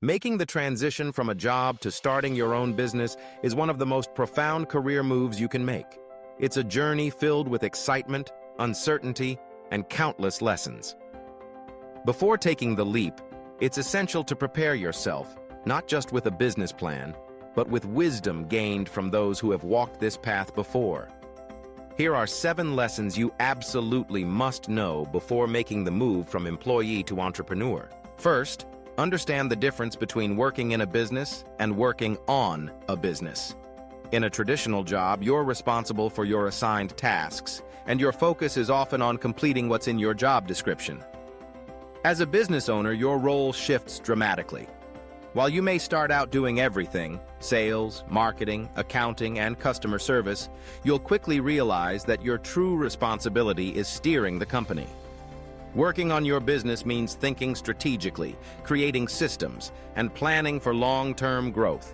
Making the transition from a job to starting your own business is one of the most profound career moves you can make. It's a journey filled with excitement, uncertainty, and countless lessons. Before taking the leap, it's essential to prepare yourself, not just with a business plan, but with wisdom gained from those who have walked this path before. Here are 7 lessons you absolutely must know before making the move from employee to entrepreneur. First, understand the difference between working in a business and working on a business. In a traditional job, you're responsible for your assigned tasks, and your focus is often on completing what's in your job description. As a business owner, your role shifts dramatically. While you may start out doing everything, sales, marketing, accounting, and customer service, you'll quickly realize that your true responsibility is steering the company. Working on your business means thinking strategically, creating systems, and planning for long-term growth.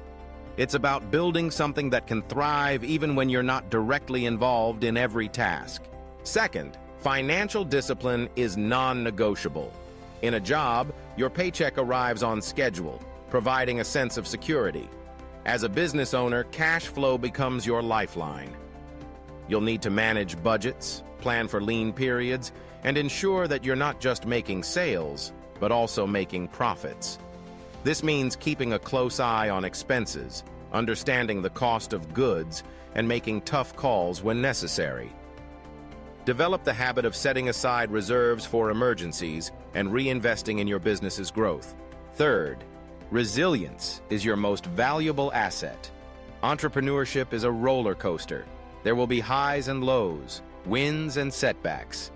It's about building something that can thrive even when you're not directly involved in every task. Second, financial discipline is non-negotiable. In a job, your paycheck arrives on schedule, providing a sense of security. As a business owner, cash flow becomes your lifeline. You'll need to manage budgets, plan for lean periods, and ensure that you're not just making sales, but also making profits. This means keeping a close eye on expenses, understanding the cost of goods, and making tough calls when necessary. Develop the habit of setting aside reserves for emergencies and reinvesting in your business's growth. Third, resilience is your most valuable asset. Entrepreneurship is a roller coaster. There will be highs and lows, wins and setbacks.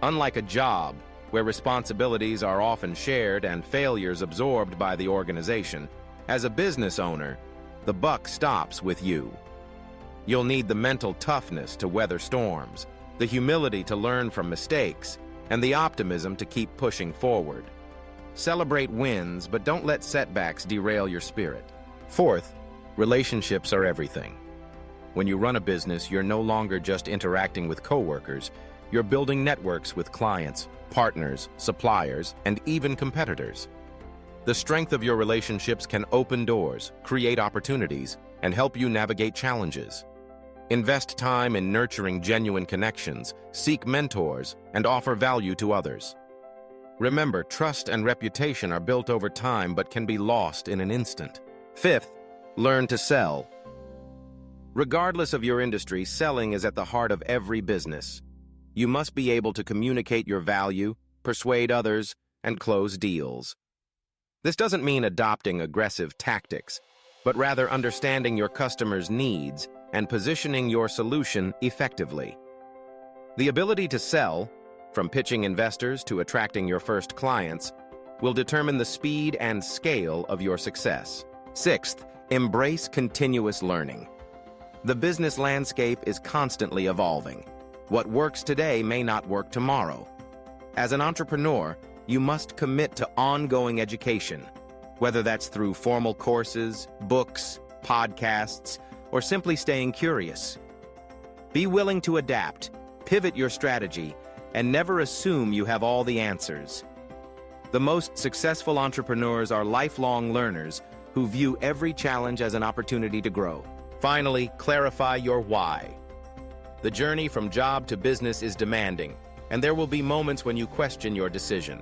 Unlike a job, where responsibilities are often shared and failures absorbed by the organization, as a business owner, the buck stops with you. You'll need the mental toughness to weather storms, the humility to learn from mistakes, and the optimism to keep pushing forward. Celebrate wins, but don't let setbacks derail your spirit. Fourth, relationships are everything. When you run a business, you're no longer just interacting with coworkers. You're building networks with clients, partners, suppliers, and even competitors. The strength of your relationships can open doors, create opportunities, and help you navigate challenges. Invest time in nurturing genuine connections, seek mentors, and offer value to others. Remember, trust and reputation are built over time but can be lost in an instant. Fifth, learn to sell. Regardless of your industry, selling is at the heart of every business. You must be able to communicate your value, persuade others, and close deals. This doesn't mean adopting aggressive tactics, but rather understanding your customers' needs and positioning your solution effectively. The ability to sell, from pitching investors to attracting your first clients, will determine the speed and scale of your success. Sixth, embrace continuous learning. The business landscape is constantly evolving. What works today may not work tomorrow. As an entrepreneur, you must commit to ongoing education, whether that's through formal courses, books, podcasts, or simply staying curious. Be willing to adapt, pivot your strategy, and never assume you have all the answers. The most successful entrepreneurs are lifelong learners who view every challenge as an opportunity to grow. Finally, clarify your why. The journey from job to business is demanding, and there will be moments when you question your decision.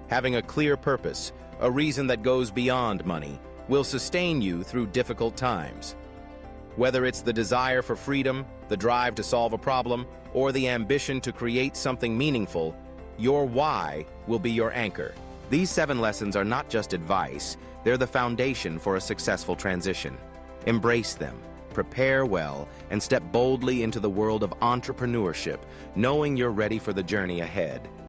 Having a clear purpose, a reason that goes beyond money, will sustain you through difficult times. Whether it's the desire for freedom, the drive to solve a problem, or the ambition to create something meaningful, your why will be your anchor. These 7 lessons are not just advice, they're the foundation for a successful transition. Embrace them, prepare well, and step boldly into the world of entrepreneurship, knowing you're ready for the journey ahead.